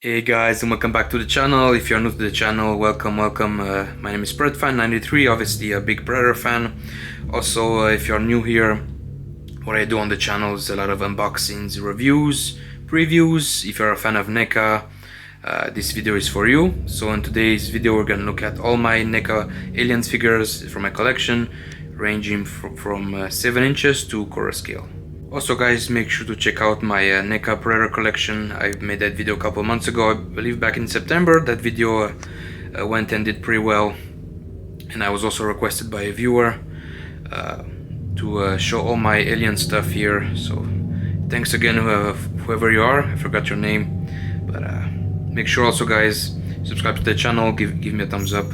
Hey guys, and welcome back to the channel. If you're new to the channel, welcome. My name is PredFan93, obviously a big Predator fan. Also, if you're new here, what I do on the channel is a lot of unboxings, reviews, previews. If you're a fan of NECA, this video is for you. So in today's video, we're gonna look at all my NECA Aliens figures from my collection, ranging from 7 inches to quarter scale. Also guys, make sure to check out my NECA Predator collection. I made that video a couple months ago, I believe back in September. That video went and did pretty well, and I was also requested by a viewer to show all my alien stuff here. So thanks again, whoever you are. I forgot your name, but make sure also guys, subscribe to the channel, give me a thumbs up.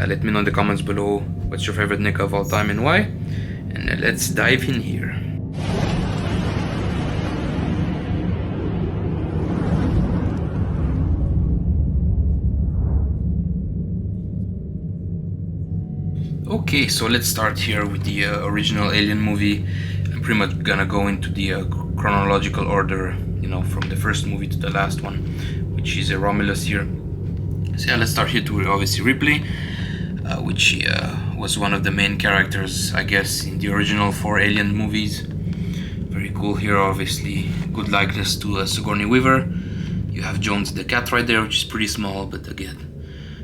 Let me know in the comments below what's your favorite NECA of all time and why, and let's dive in here. Okay, so let's start here with the original Alien movie. I'm pretty much gonna go into the chronological order, you know, from the first movie to the last one, which is Romulus here. So yeah, let's start here to obviously Ripley, which was one of the main characters, I guess, in the original 4 Alien movies. Very cool here, obviously. Good likeness to Sigourney Weaver. You have Jones the cat right there, which is pretty small, but again,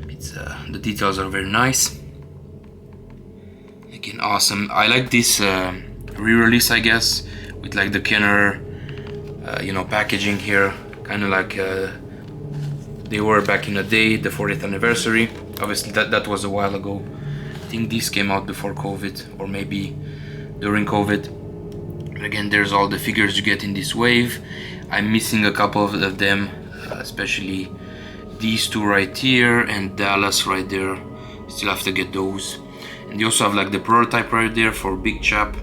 it's the details are very nice. Again, awesome. I like this re-release, I guess, with like the Kenner, you know, packaging here, kind of like they were back in the day, the 40th anniversary. Obviously, that was a while ago. I think this came out before COVID, or maybe during COVID. But again, there's all the figures you get in this wave. I'm missing a couple of them, especially these two right here and Dallas right there. Still have to get those. And you also have like the prototype right there for Big Chap.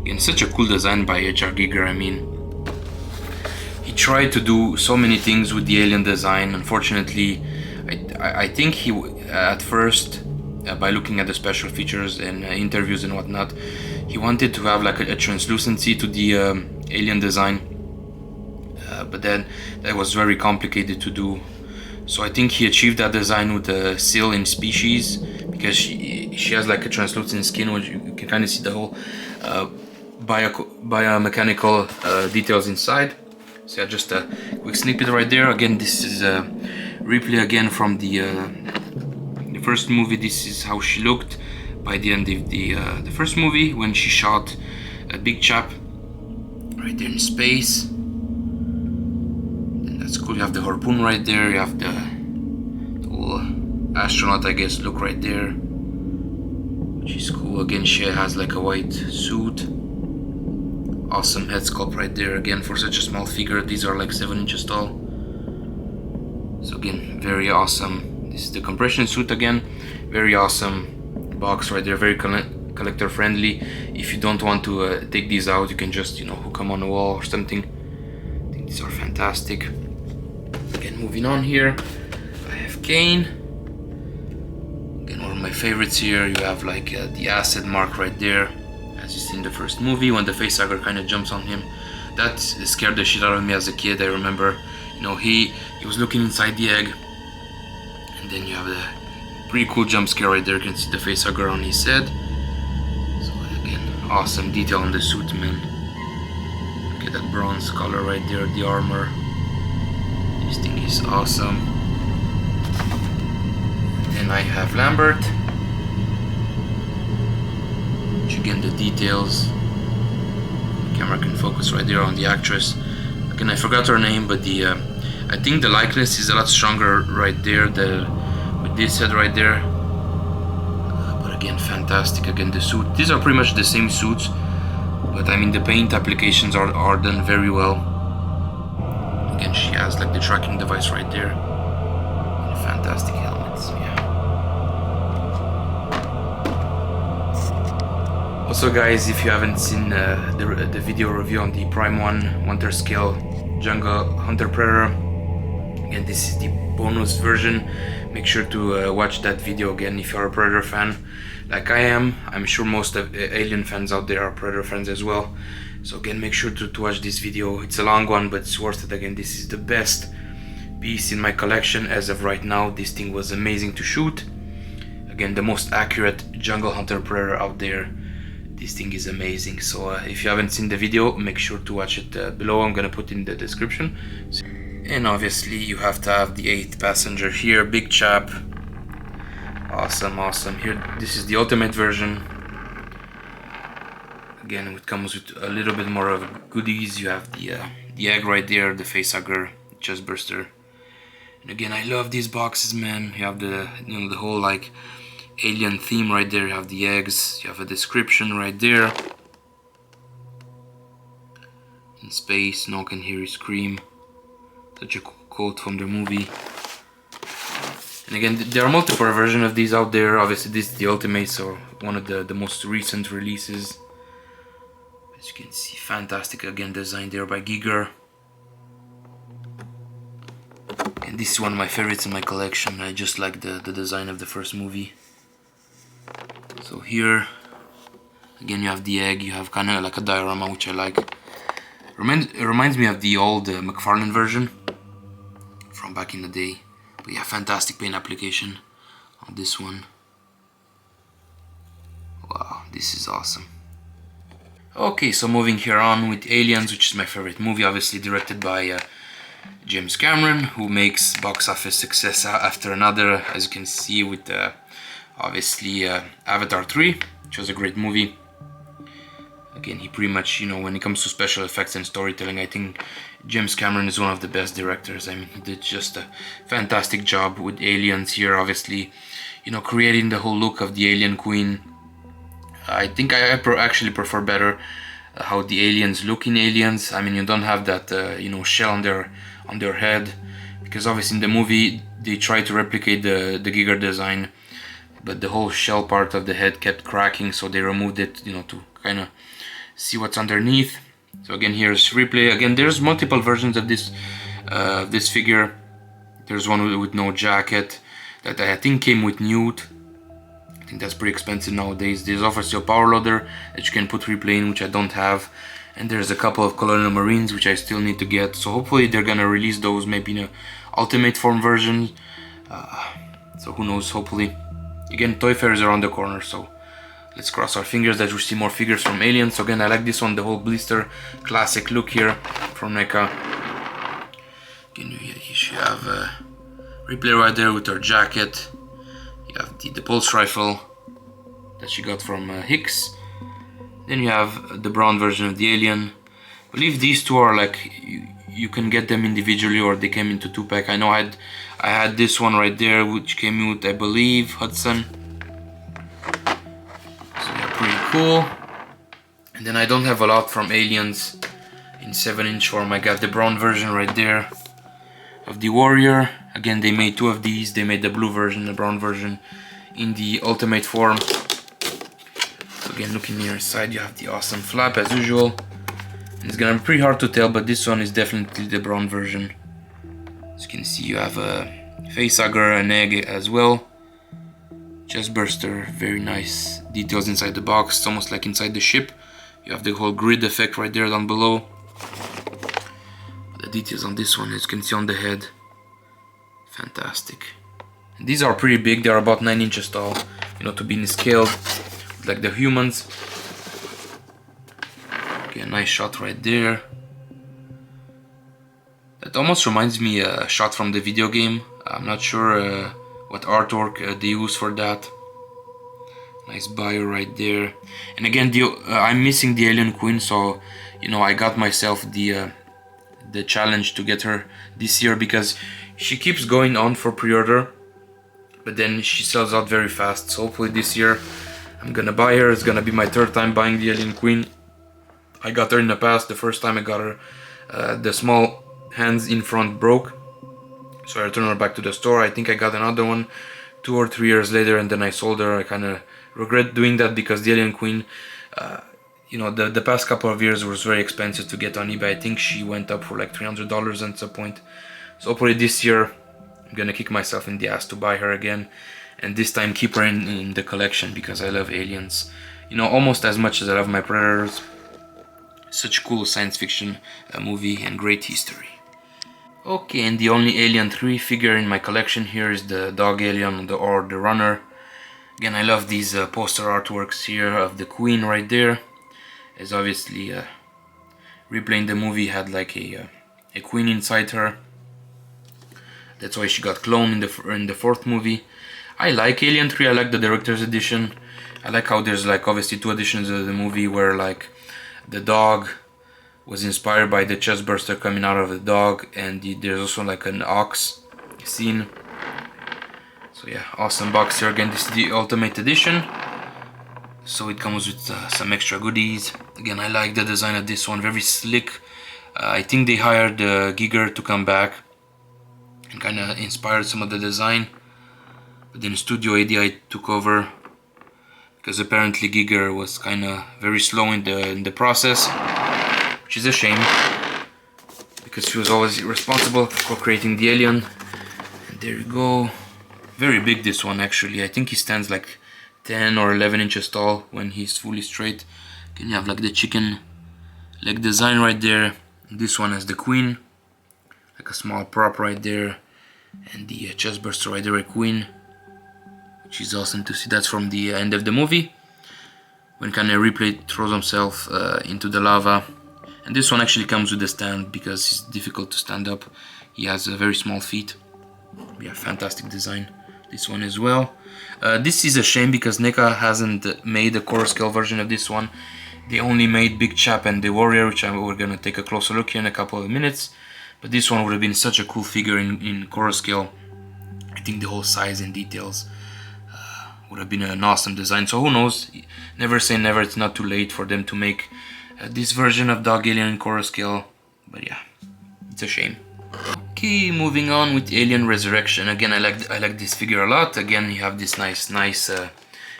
Again, such a cool design by H.R. Giger. I mean, he tried to do so many things with the alien design. Unfortunately, I think he at first, by looking at the special features and interviews and whatnot, he wanted to have like a translucency to the alien design, but then that was very complicated to do. So I think he achieved that design with the seal in Species, because she has like a translucent skin, which you can kind of see the whole biomechanical details inside. So yeah, just a quick snippet right there. Again, this is Ripley again from the first movie. This is how she looked by the end of the first movie, when she shot a Big Chap right there in space. And that's cool. You have the harpoon right there. You have the little astronaut, I guess, look right there, which is cool. Again, she has like a white suit. Awesome head sculpt right there. Again, for such a small figure, these are like 7 inches tall. So again, very awesome. This is the compression suit again. Very awesome box right there. Very collector friendly. If you don't want to take these out, you can just, you know, hook them on the wall or something. I think these are fantastic. Again, moving on here, I have Kane. Again, one of my favorites here. You have like the acid mark right there, as you see in the first movie when the facehugger kind of jumps on him. That scared the shit out of me as a kid. I remember, you know, he was looking inside the egg, and then you have the pretty cool jump scare right there. You can see the facehugger on his head. So again, awesome detail on the suit, man. Look at that bronze color right there, the armor. This thing is awesome. Then I have Lambert. Which again, the details. The camera can focus right there on the actress. Again, I forgot her name, but the I think the likeness is a lot stronger right there. With this head right there. But again, fantastic. Again, the suit. These are pretty much the same suits, but I mean the paint applications are done very well. Again, she has like the tracking device right there. And fantastic helmets, yeah. Also guys, if you haven't seen the video review on the Prime 1 Winter Scale Jungle Hunter Predator, again, this is the bonus version. Make sure to watch that video again if you're a Predator fan, like I am. I'm sure most of Alien fans out there are Predator fans as well. So again, make sure to watch this video. It's a long one, but it's worth it. Again, this is the best piece in my collection as of right now. This thing was amazing to shoot. Again, the most accurate jungle hunter predator out there. This thing is amazing. So if you haven't seen the video, make sure to watch it below. I'm gonna put in the description. And obviously you have to have the 8th passenger here, big chap. Awesome, awesome. Here, this is the ultimate version. Again, it comes with a little bit more of goodies. You have the egg right there, the facehugger, chest burster. And again, I love these boxes, man. You have the the whole like alien theme right there. You have the eggs. You have a description right there. In space, no one can hear you scream. Such a cool quote from the movie. And again, there are multiple versions of these out there. Obviously, this is the ultimate, so one of the most recent releases. As you can see, fantastic, again, designed there by Giger. And this is one of my favorites in my collection. I just like the design of the first movie. So here, again, you have the egg. You have kind of like a diorama, which I like. It reminds me of the old McFarlane version from back in the day. But yeah, fantastic paint application on this one. Wow, this is awesome. Okay, so moving here on with Aliens, which is my favorite movie, obviously directed by James Cameron, who makes box office success after another, as you can see with obviously Avatar 3, which was a great movie. Again, he pretty much, when it comes to special effects and storytelling, I think James Cameron is one of the best directors. I mean, he did just a fantastic job with Aliens here, obviously, creating the whole look of the alien queen. I think I actually prefer better how the aliens look in Aliens. I mean, you don't have that, shell on their head, because obviously in the movie they try to replicate the Giger design, but the whole shell part of the head kept cracking, so they removed it, to kind of see what's underneath. So again, here's replay. Again, there's multiple versions of this figure. There's one with no jacket that I think came with nude. I think that's pretty expensive nowadays. There's obviously a power loader that you can put replay in, which I don't have. And there's a couple of Colonial Marines, which I still need to get. So hopefully they're gonna release those maybe in a ultimate form version. So who knows, hopefully. Again, Toy Fair is around the corner, so let's cross our fingers that we see more figures from Aliens. So again, I like this one, the whole blister classic look here from NECA. Again, you have Ripley right there with her jacket. You have the pulse rifle that she got from Hicks. Then you have the brown version of the Alien. I believe these two are like, you can get them individually or they came into 2-pack. I know I had this one right there, which came with, I believe, Hudson. Cool. And then I don't have a lot from Aliens in 7-inch form. I got the brown version right there of the Warrior. Again, they made 2 of these. They made the blue version, the brown version in the ultimate form. So again, looking near side, you have the awesome flap as usual. And it's gonna be pretty hard to tell, but this one is definitely the brown version. As you can see, you have a facehugger, an egg as well. Chest burster, very nice details inside the box. It's almost like inside the ship. You have the whole grid effect right there down below. The details on this one, as you can see on the head, fantastic. And these are pretty big. They are about 9 inches tall, to be scaled like the humans. Okay, a nice shot right there. That almost reminds me a shot from the video game. I'm not sure what artwork they use for that. Nice bio right there. And again, I'm missing the Alien Queen, so I got myself the challenge to get her this year, because she keeps going on for pre-order, but then she sells out very fast. So hopefully this year I'm gonna buy her. It's gonna be my 3rd time buying the Alien Queen. I got her in the past. The first time I got her, the small hands in front broke, so I returned her back to the store. I think I got another one 2 or 3 years later, and then I sold her. I kind of regret doing that, because the Alien Queen, the past couple of years was very expensive to get on eBay. I think she went up for like $300 at some point. So hopefully this year I'm gonna kick myself in the ass to buy her again, and this time keep her in the collection, because I love Aliens, almost as much as I love my Predators. Such cool science fiction movie and great history. Okay, and the only Alien 3 figure in my collection here is the dog alien or the runner. Again, I love these poster artworks here of the Queen right there, as obviously Ripley in the movie had like a queen inside her. That's why she got cloned in the fourth movie. I like Alien 3, I like the director's edition. I like how there's like obviously two editions of the movie where like the dog was inspired by the chest burster coming out of the dog, and there's also like an ox scene. So yeah, awesome box here. Again, this is the Ultimate Edition, so it comes with some extra goodies. Again, I like the design of this one, very slick. I think they hired Giger to come back and kind of inspired some of the design, but then Studio ADI took over because apparently Giger was kind of very slow in the process, which is a shame because she was always responsible for creating the alien. And there you go. Very big, this one actually. I think he stands like 10 or 11 inches tall when he's fully straight. Can you have like the chicken leg design right there. This one has the Queen, like a small prop right there, and the chest burster right there, a Queen, which is awesome to see. That's from the end of the movie when kind of Ripley throws himself into the lava. And this one actually comes with a stand because it's difficult to stand up. He has very small feet. Yeah, fantastic design. This one as well. This is a shame because NECA hasn't made a core scale version of this one. They only made Big Chap and the Warrior, which we're gonna take a closer look here in a couple of minutes. But this one would have been such a cool figure in core scale. I think the whole size and details would have been an awesome design. So who knows? Never say never. It's not too late for them to make this version of Dog Alien in core scale. But yeah, it's a shame. Okay, moving on with Alien Resurrection. Again, I like this figure a lot. Again, you have this nice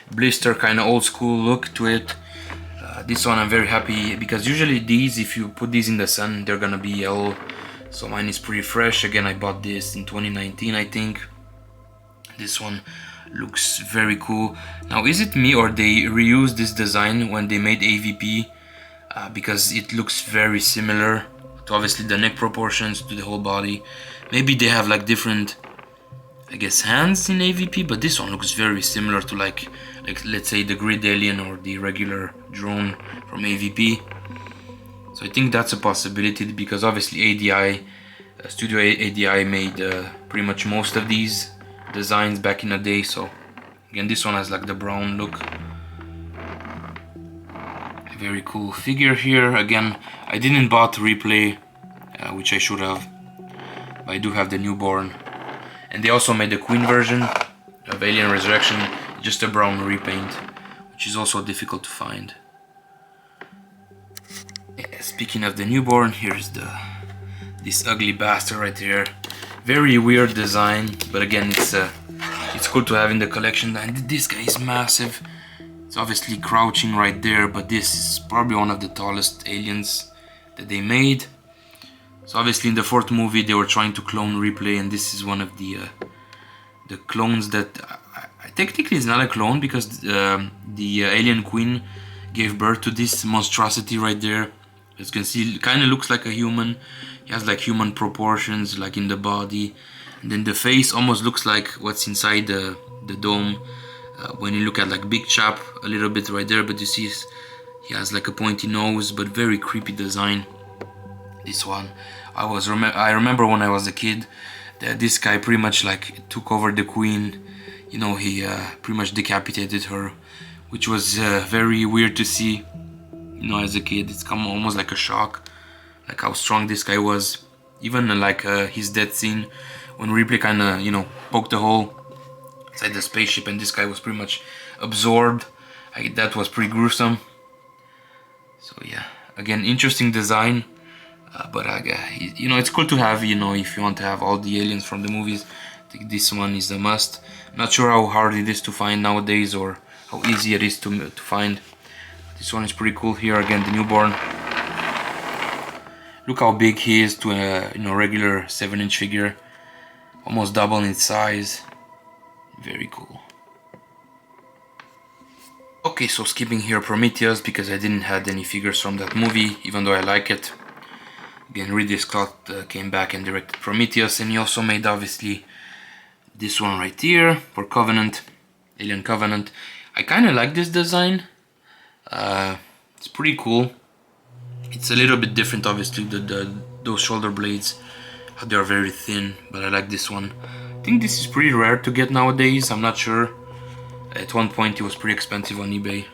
blister kind of old school look to it. This one I'm very happy because usually these, if you put these in the sun, they're gonna be yellow. So mine is pretty fresh. Again, I bought this in 2019, I think. This one looks very cool. Now, is it me or they reused this design when they made AVP? Because it looks very similar to obviously the neck proportions, to the whole body. Maybe they have like different, I guess, hands in AVP, but this one looks very similar to like let's say the grid alien or the regular drone from AVP. So I think that's a possibility because obviously ADI, Studio ADI made pretty much most of these designs back in the day. So again, this one has like the brown look. Very cool figure here. Again, I didn't bought Replay, which I should have, but I do have the newborn. And they also made the Queen version of Alien Resurrection, just a brown repaint, which is also difficult to find. Yeah, speaking of the newborn, here's this ugly bastard right here. Very weird design, but again, it's cool to have in the collection. And this guy is massive. It's obviously crouching right there, but this is probably one of the tallest aliens that they made. So obviously in the fourth movie they were trying to clone Ripley, and this is one of the clones that technically is not a clone because the alien Queen gave birth to this monstrosity right there. As you can see, it kind of looks like a human. He has like human proportions, like in the body, and then the face almost looks like what's inside the dome. When you look at like Big Chap a little bit right there, but you see he has like a pointy nose, but very creepy design. This one, I remember when I was a kid that this guy pretty much like took over the Queen. You know, he pretty much decapitated her, which was very weird to see. You know, as a kid, it's come almost like a shock, like how strong this guy was. Even like his death scene when Ripley kind of, you know, poked a hole inside the spaceship and this guy was pretty much absorbed. That was pretty gruesome. So yeah, again, interesting design, but you know, it's cool to have, you know, if you want to have all the aliens from the movies, I think this one is a must. Not sure how hard it is to find nowadays or how easy it is to find. This one is pretty cool here. Again, the newborn. Look how big he is to a, you know, regular 7-inch figure, almost double in size. Very cool. Okay, so skipping here Prometheus because I didn't have any figures from that movie, even though I like it. Again, Ridley Scott came back and directed Prometheus, and he also made obviously this one right here for Covenant, Alien Covenant. I kind of like this design. It's pretty cool. It's a little bit different, obviously, those shoulder blades, they are very thin, but I like this one. I think this is pretty rare to get nowadays, I'm not sure. At one point it was pretty expensive on eBay.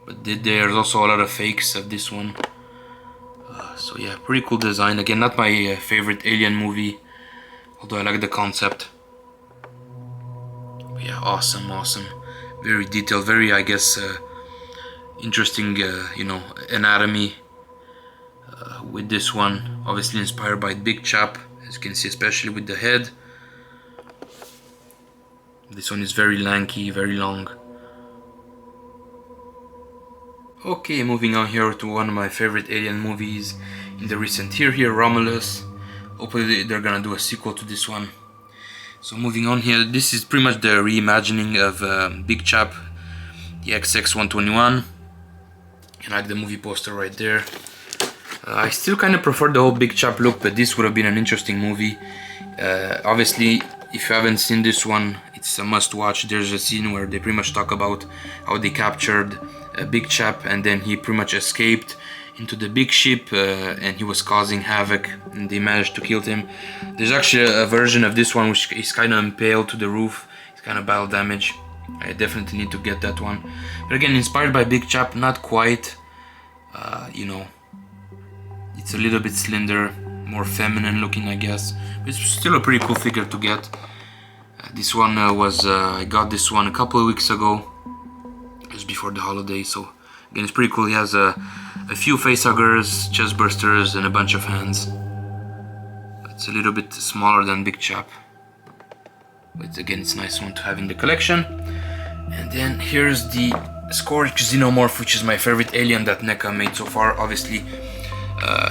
But there's also a lot of fakes of this one. So yeah, pretty cool design. Again, not my favorite Alien movie, although I like the concept. But yeah, awesome, awesome. Very detailed, very, I guess, interesting, you know, anatomy with this one. Obviously inspired by Big Chap, as you can see, especially with the head. This one is very lanky, very long. Okay, moving on here to one of my favorite Alien movies in the recent year here, Romulus. Hopefully they're gonna do a sequel to this one. So moving on here, this is pretty much the reimagining of Big Chap, the XX-121. I like the movie poster right there. I still kind of prefer the whole Big Chap look, but this would have been an interesting movie. Obviously, if you haven't seen this one, it's a must watch. There's a scene where they pretty much talk about how they captured a Big Chap and then he pretty much escaped into the big ship and he was causing havoc and they managed to kill him. There's actually a version of this one which is kind of impaled to the roof. It's kind of battle damage. I definitely need to get that one. But again, inspired by Big Chap, not quite. You know, it's a little bit slender, more feminine looking, I guess. But it's still a pretty cool figure to get. This one I got this one a couple of weeks ago, just before the holiday. So again, it's pretty cool. He has a few facehuggers, chest bursters, and a bunch of hands. It's a little bit smaller than Big Chap, but again, it's a nice one to have in the collection. And then here's the Scorch Xenomorph, which is my favorite alien that NECA made so far. Obviously,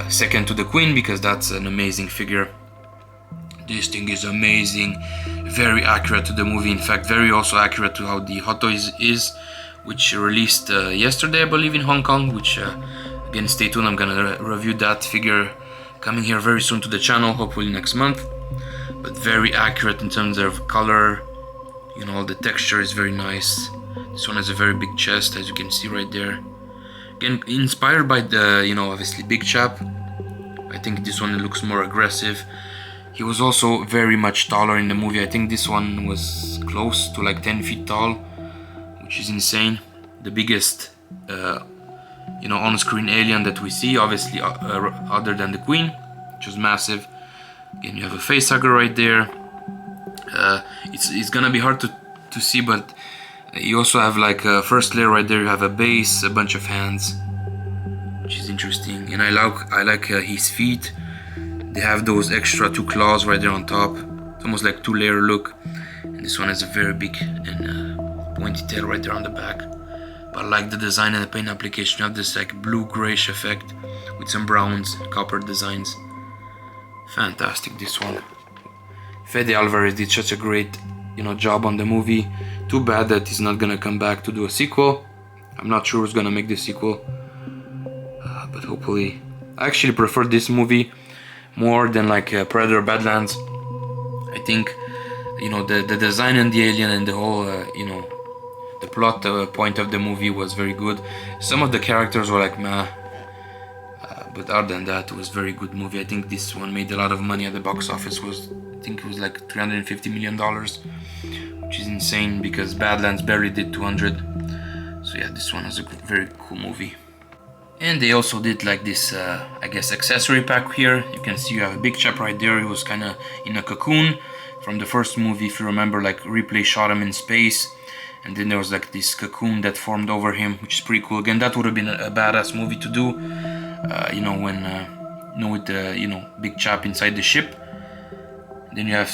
second to the Queen, because that's an amazing figure. This thing is amazing, very accurate to the movie. In fact, very also accurate to how the Hot Toys is, which released yesterday, I believe, in Hong Kong. Which again, stay tuned. I'm gonna review that figure coming here very soon to the channel, hopefully next month. But very accurate in terms of color. You know, the texture is very nice. This one has a very big chest, as you can see right there. Again, inspired by the, you know, obviously Big Chap. I think this one looks more aggressive. He was also very much taller in the movie. I think this one was close to like 10 feet tall, which is insane. The biggest, you know, on-screen alien that we see, obviously, other than the Queen, which was massive. Again, you have a facehugger right there. It's gonna be hard to see, but you also have like a first layer right there. You have a base, a bunch of hands, which is interesting. And I like his feet. They have those extra two claws right there on top. It's almost like two-layer look. And this one has a very big and pointy tail right there on the back. But I like the design and the paint application. You have this like blue-grayish effect with some browns, copper designs. Fantastic, this one. Fede Alvarez did such a great, you know, job on the movie. Too bad that he's not gonna come back to do a sequel. I'm not sure who's gonna make the sequel, but hopefully. I actually prefer this movie more than like Predator Badlands. I think, you know, the design and the alien and the whole, you know, the plot point of the movie was very good. Some of the characters were like meh, but other than that, it was a very good movie. I think this one made a lot of money at the box office. I think it was like $350 million, which is insane because Badlands barely did 200. So yeah, this one was a very cool movie. And they also did like this, I guess, accessory pack here. You can see you have a Big Chap right there. He was kind of in a cocoon from the first movie, if you remember. Like Ripley shot him in space, and then there was like this cocoon that formed over him, which is pretty cool. Again, that would have been a badass movie to do. You know, when you know, with the, you know, Big Chap inside the ship. Then you have,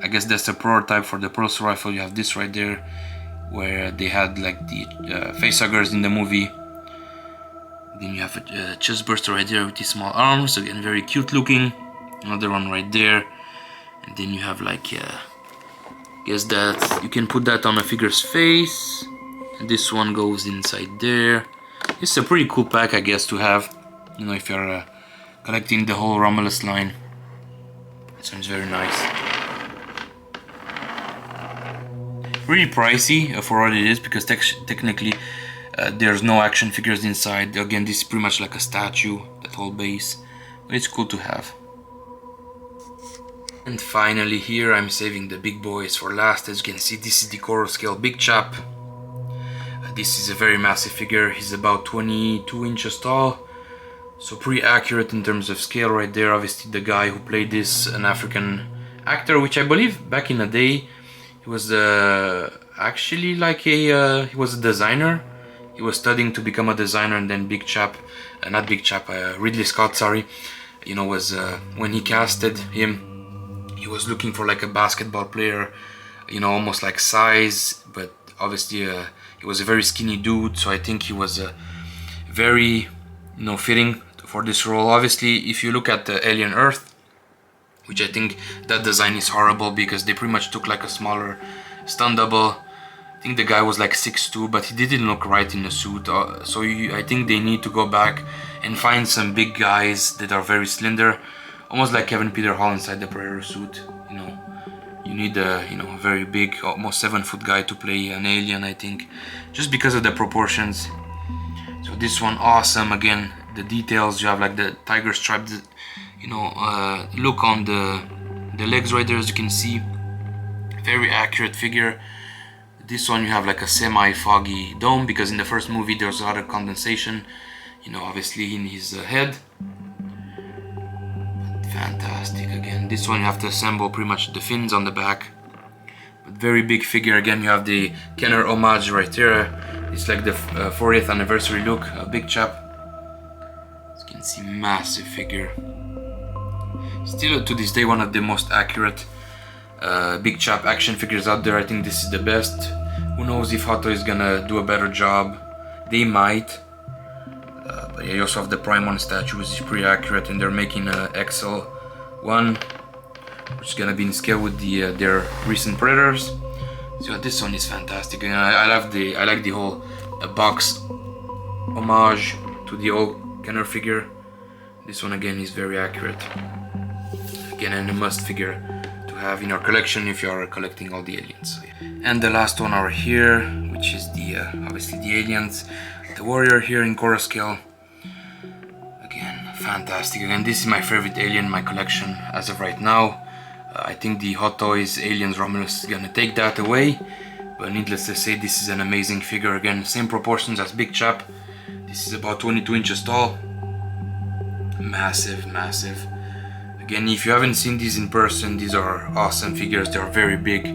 I guess that's the prototype for the pulse rifle. You have this right there, where they had like the facehuggers in the movie. Then you have a chest burster right there with these small arms, again very cute looking. Another one right there, and then you have like, guess that you can put that on a figure's face, and this one goes inside there. It's a pretty cool pack, I guess, to have. You know, if you're collecting the whole Romulus line. This one's very nice. Really pricey for what it is, because technically there's no action figures inside. Again, this is pretty much like a statue, that whole base, but it's cool to have. And finally here I'm saving the big boys for last. As you can see, this is the Coro scale Big Chap. This is a very massive figure. He's about 22 inches tall, so pretty accurate in terms of scale right there. Obviously the guy who played this, an African actor, which I believe back in the day he was actually like a he was a designer. He was studying to become a designer, and then Big Chap, not Big Chap, Ridley Scott, sorry, you know, was when he casted him, he was looking for like a basketball player, you know, almost like size, but obviously he was a very skinny dude, so I think he was very, you know, fitting for this role. Obviously, if you look at the Alien Earth, which I think that design is horrible because they pretty much took like a smaller stunt double. I think the guy was like 6'2", but he didn't look right in the suit, so I think they need to go back and find some big guys that are very slender, almost like Kevin Peter Hall inside the Predator suit. You know, you need a, you know, very big, almost 7-foot guy to play an alien, I think, just because of the proportions. So this one, awesome. Again, the details, you have like the tiger stripe, you know, look on the legs right there, as you can see. Very accurate figure. This one you have like a semi-foggy dome, because in the first movie there's a lot of condensation, you know, obviously in his head. But fantastic. Again, this one you have to assemble pretty much the fins on the back. But very big figure. Again, you have the Kenner homage right there. It's like the 40th anniversary look, a Big Chap. As you can see, massive figure. Still to this day one of the most accurate Big Chap action figures out there. I think this is the best. Who knows if Hot Toys is gonna do a better job? They might. But yeah, you also have the Prime 1 statue, which is pretty accurate, and they're making a XL1, which is gonna be in scale with the their recent Predators. So this one is fantastic, and I like the whole box homage to the old Kenner figure. This one again is very accurate. Again, and a must figure have in our collection if you are collecting all the aliens. And the last one over here, which is the obviously the aliens, the warrior here in Coro scale. Again, fantastic. Again, this is my favorite alien in my collection as of right now. I think the Hot Toys Aliens Romulus is gonna take that away, but needless to say, this is an amazing figure. Again, same proportions as Big Chap. This is about 22 inches tall. Massive, massive. Again, if you haven't seen these in person, these are awesome figures. They are very big,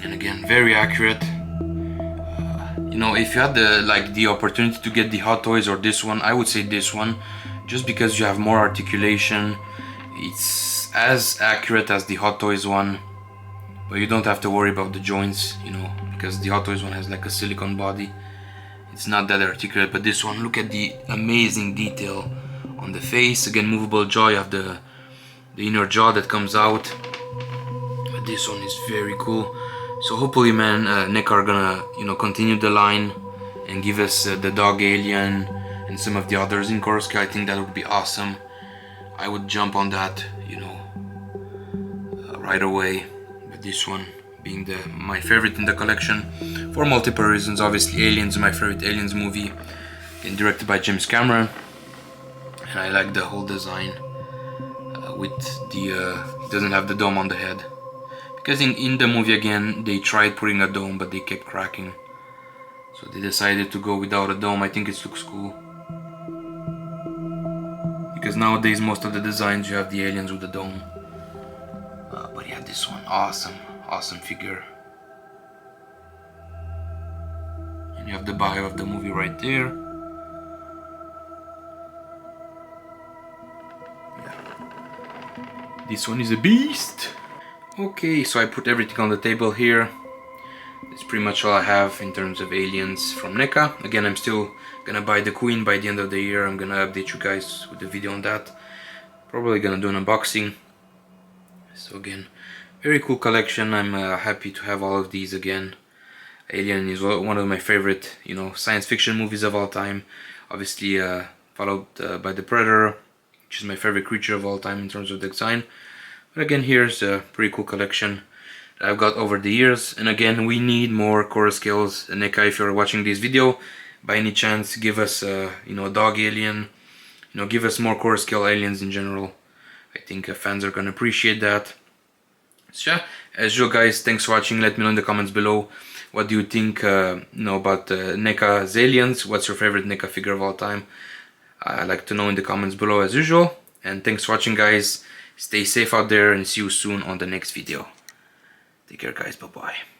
and again, very accurate. You know, if you had the opportunity to get the Hot Toys or this one, I would say this one, just because you have more articulation. It's as accurate as the Hot Toys one, but you don't have to worry about the joints, you know, because the Hot Toys one has like a silicone body. It's not that articulate, but this one, look at the amazing detail on the face. Again, movable jaw, you have the inner jaw that comes out. But this one is very cool. So hopefully, man, NECA are gonna, you know, continue the line and give us the dog alien and some of the others in Coro scale. I think that would be awesome. I would jump on that, you know, right away. But this one being my favorite in the collection for multiple reasons. Obviously, Aliens, my favorite Aliens movie, and directed by James Cameron. And I like the whole design with the it doesn't have the dome on the head, because in the movie again they tried putting a dome but they kept cracking, so they decided to go without a dome. I think it looks cool, because nowadays most of the designs you have the aliens with the dome. But yeah, this one, awesome figure. And you have the bio of the movie right there. This one is a beast. Okay, so I put everything on the table here. That's pretty much all I have in terms of aliens from NECA. Again, I'm still gonna buy the Queen by the end of the year. I'm gonna update you guys with the video on that. Probably gonna do an unboxing. So again, very cool collection. I'm happy to have all of these again. Alien is one of my favorite, you know, science fiction movies of all time. Obviously, followed by the Predator, which is my favorite creature of all time in terms of design. But again, here's a pretty cool collection that I've got over the years. And again, we need more core scales. NECA, if you're watching this video, by any chance, give us a dog alien. Give us more core scale aliens in general. I think fans are gonna appreciate that. So yeah, as usual guys, thanks for watching. Let me know in the comments below, what do you think about NECA's aliens? What's your favorite NECA figure of all time? I'd like to know in the comments below as usual. And thanks for watching guys. Stay safe out there and see you soon on the next video. Take care guys, bye bye.